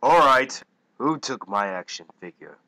Alright, who took my action figure?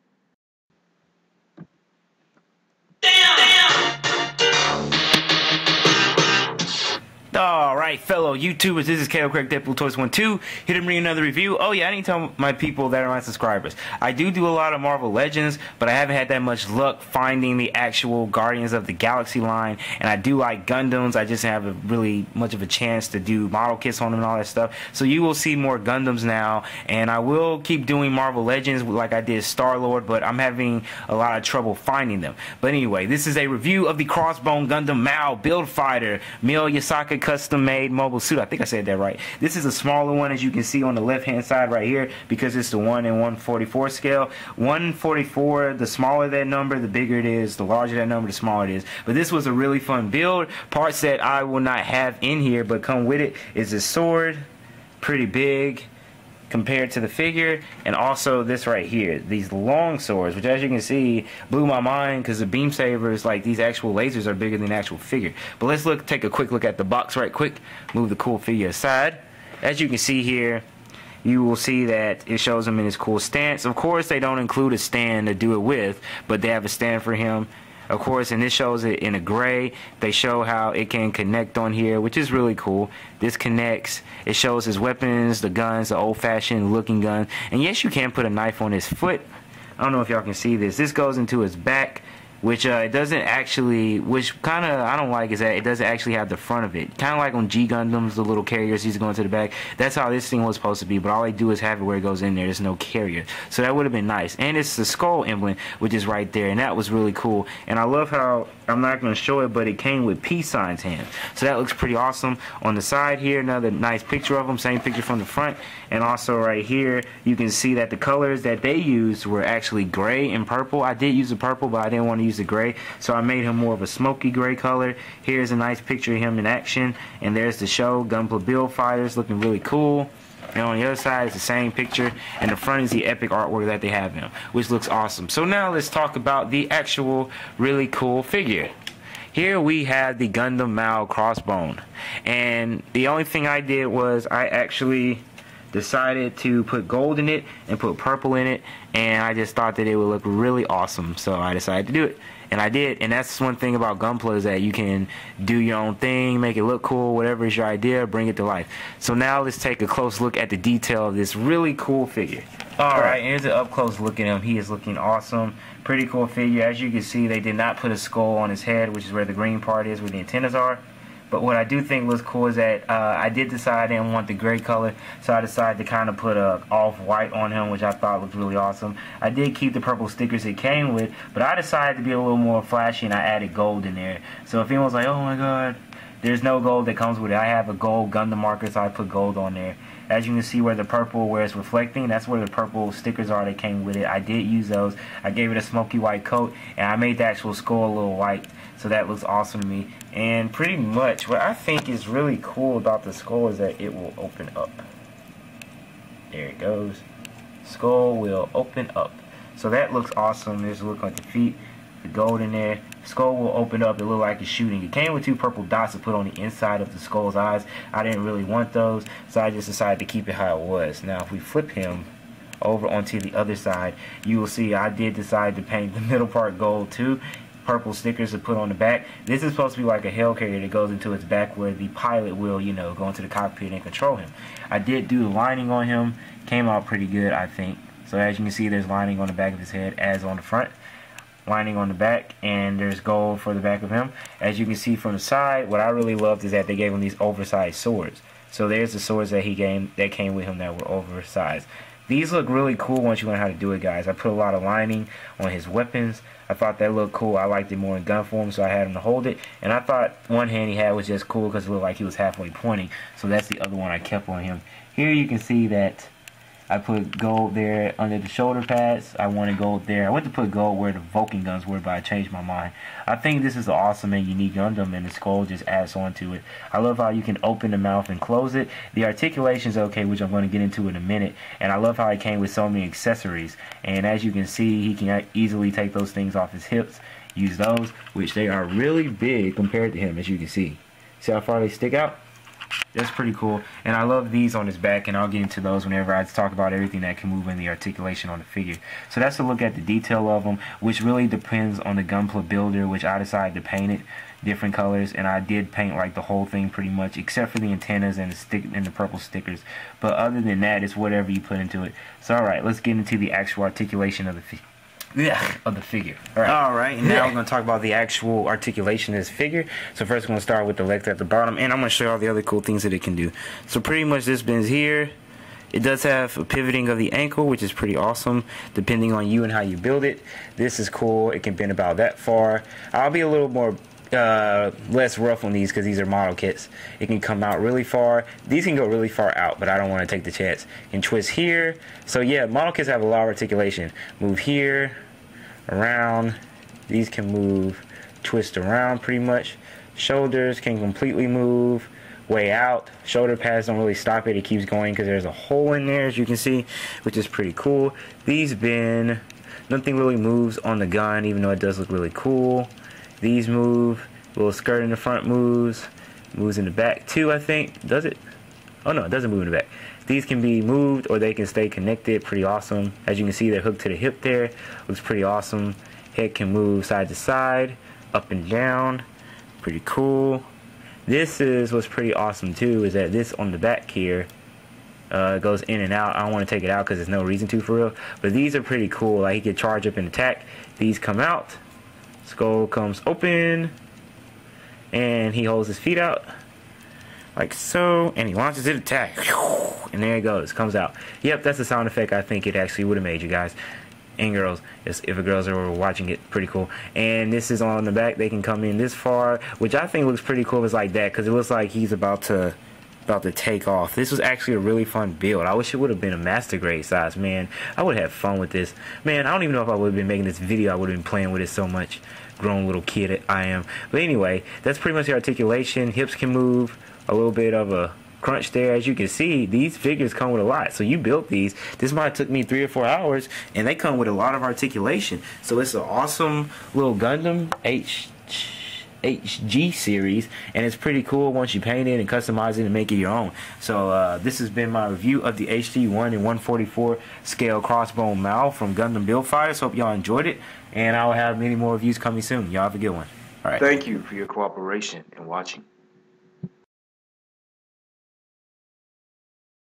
Alright, fellow YouTubers, this is KO Craig Deadpool Toys 12 here to bring another review. Oh yeah, I need to tell my people that are my subscribers. I do a lot of Marvel Legends, but I haven't had that much luck finding the actual Guardians of the Galaxy line, and I do like Gundams. I just haven't really much of a chance to do model kits on them and all that stuff. So you will see more Gundams now, and I will keep doing Marvel Legends like I did Star-Lord, but I'm having a lot of trouble finding them. But anyway, this is a review of the CrossBone Gundam Maoh Build Fighter Miyosaka custom made mobile suit. I think I said that right. This is a smaller one, as you can see on the left hand side right here, because it's the 1 in 144 scale. 144, the smaller that number, the bigger it is. The larger that number, the smaller it is. But this was a really fun build. Parts that I will not have in here but come with it is this sword, pretty big compared to the figure, and also this right here, these long swords, which as you can see blew my mind because the beam sabers, like these actual lasers, are bigger than the actual figure. But let's take a quick look at the box right quick, move the cool figure aside. As you can see here, you will see that it shows him in his cool stance. Of course they don't include a stand to do it with, but they have a stand for him. Of course, and this shows it in a gray. They show how it can connect on here, which is really cool. This connects. It shows his weapons, the guns, the old-fashioned looking gun. And yes, you can put a knife on his foot. I don't know if y'all can see this. This goes into his back, which it doesn't actually, which kind of I don't like, is that it doesn't actually have the front of it. Kind of like on G Gundams, the little carriers used to go into the back. That's how this thing was supposed to be, but all they do is have it where it goes in there. There's no carrier. So that would have been nice. And it's the skull emblem, which is right there, and that was really cool. And I love how, I'm not going to show it, but it came with peace signs hands. So that looks pretty awesome. On the side here, another nice picture of them, same picture from the front. And also right here, you can see that the colors that they used were actually gray and purple. I did use the purple, but I didn't want to use the gray, so I made him more of a smoky gray color. Here's a nice picture of him in action, and there's the show Gunpla Build Fighters, looking really cool. And on the other side is the same picture, and the front is the epic artwork that they have him, which looks awesome. So now let's talk about the actual really cool figure. Here we have the Gundam Maoh Crossbone, and the only thing I did was I actually decided to put gold in it and put purple in it, and I just thought that it would look really awesome, so I decided to do it. And I did, and that's one thing about Gunpla, is that you can do your own thing, make it look cool, whatever is your idea, bring it to life. So now let's take a close look at the detail of this really cool figure. Alright, here's an up close look at him. He is looking awesome. Pretty cool figure. As you can see, they did not put a skull on his head, which is where the green part is, where the antennas are. But what I do think looks cool is that I did decide I didn't want the gray color, so I decided to kind of put a off-white on him, which I thought looked really awesome. I did keep the purple stickers it came with, but I decided to be a little more flashy, and I added gold in there. So if anyone's like, oh my god, there's no gold that comes with it, I have a gold Gundam marker, so I put gold on there. As you can see where the purple, where it's reflecting, that's where the purple stickers are that came with it. I did use those. I gave it a smoky white coat, and I made the actual skull a little white, so that looks awesome to me. And pretty much what I think is really cool about the skull is that it will open up. There it goes. Skull will open up. So that looks awesome. There's a look like the feet, the gold in there. Skull will open up. It look like it's shooting. It came with 2 purple dots to put on the inside of the skull's eyes. I didn't really want those, so I just decided to keep it how it was. Now if we flip him over onto the other side, you will see I did decide to paint the middle part gold too. Purple stickers to put on the back. This is supposed to be like a helicarrier that goes into its back, where the pilot will, you know, go into the cockpit and control him. I did do the lining on him. Came out pretty good, I think. So as you can see, there's lining on the back of his head as on the front. Lining on the back, and there's gold for the back of him. As you can see from the side, what I really loved is that they gave him these oversized swords. So there's the swords that came with him that were oversized. These look really cool once you learn how to do it, guys. I put a lot of lining on his weapons. I thought that looked cool. I liked it more in gun form, so I had him to hold it. And I thought one hand he had was just cool because it looked like he was halfway pointing. So that's the other one I kept on him. Here you can see that I put gold there under the shoulder pads. I wanted gold there. I went to put gold where the Vulcan guns were, but I changed my mind. I think this is an awesome and unique Gundam, and the skull just adds on to it. I love how you can open the mouth and close it. The articulation is okay, which I'm going to get into in a minute. And I love how it came with so many accessories. And as you can see, he can easily take those things off his hips, use those, which they are really big compared to him, as you can see. See how far they stick out? That's pretty cool. And I love these on his back, and I'll get into those whenever I talk about everything that can move in the articulation on the figure. So that's a look at the detail of them, which really depends on the Gunpla builder, which I decided to paint it different colors, and I did paint like the whole thing pretty much, except for the antennas and the purple stickers. But other than that, it's whatever you put into it. So alright, let's get into the actual articulation of the figure. Alright, and now we're going to talk about the actual articulation of this figure. So first we're going to start with the legs at the bottom, and I'm going to show you all the other cool things that it can do. So pretty much this bends here. It does have a pivoting of the ankle, which is pretty awesome, depending on you and how you build it. This is cool. It can bend about that far. I'll be a little more less rough on these because these are model kits. It can come out really far. These can go really far out, but I don't want to take the chance. And twist here. So yeah, model kits have a lot of articulation. Move here, around. These can move, twist around pretty much. Shoulders can completely move way out. Shoulder pads don't really stop it. It keeps going because there's a hole in there, as you can see, which is pretty cool. These bend. Nothing really moves on the gun, even though it does look really cool. These move. Little skirt in the front moves. Moves in the back too, I think. Does it? Oh no, it doesn't move in the back. These can be moved or they can stay connected. Pretty awesome. As you can see, they're hooked to the hip there. Looks pretty awesome. Head can move side to side, up and down. Pretty cool. This is what's pretty awesome too, is that this on the back here goes in and out. I don't want to take it out because there's no reason to for real. But these are pretty cool. Like he can charge up and attack. These come out. Skull comes open, and he holds his feet out like so, and he launches it attack, and there it goes, comes out. Yep, that's the sound effect I think it actually would have made, you guys and girls, if the girls are watching it. Pretty cool. And this is on the back. They can come in this far, which I think looks pretty cool. It's like that because it looks like he's about to take off. This was actually a really fun build. I wish it would have been a master grade size, man. I would have had fun with this. Man, I don't even know if I would have been making this video. I would have been playing with it so much. Grown little kid I am. But anyway, that's pretty much the articulation. Hips can move. A little bit of a crunch there. As you can see, these figures come with a lot. So you built these. This might have took me 3 or 4 hours, and they come with a lot of articulation. So it's an awesome little Gundam HG series, and it's pretty cool once you paint it and customize it and make it your own. So this has been my review of the HD 1 and 144 scale CrossBone Maoh from Gundam Build Fighters. Hope y'all enjoyed it, and I'll have many more reviews coming soon. Y'all have a good one. All right. Thank you for your cooperation and watching.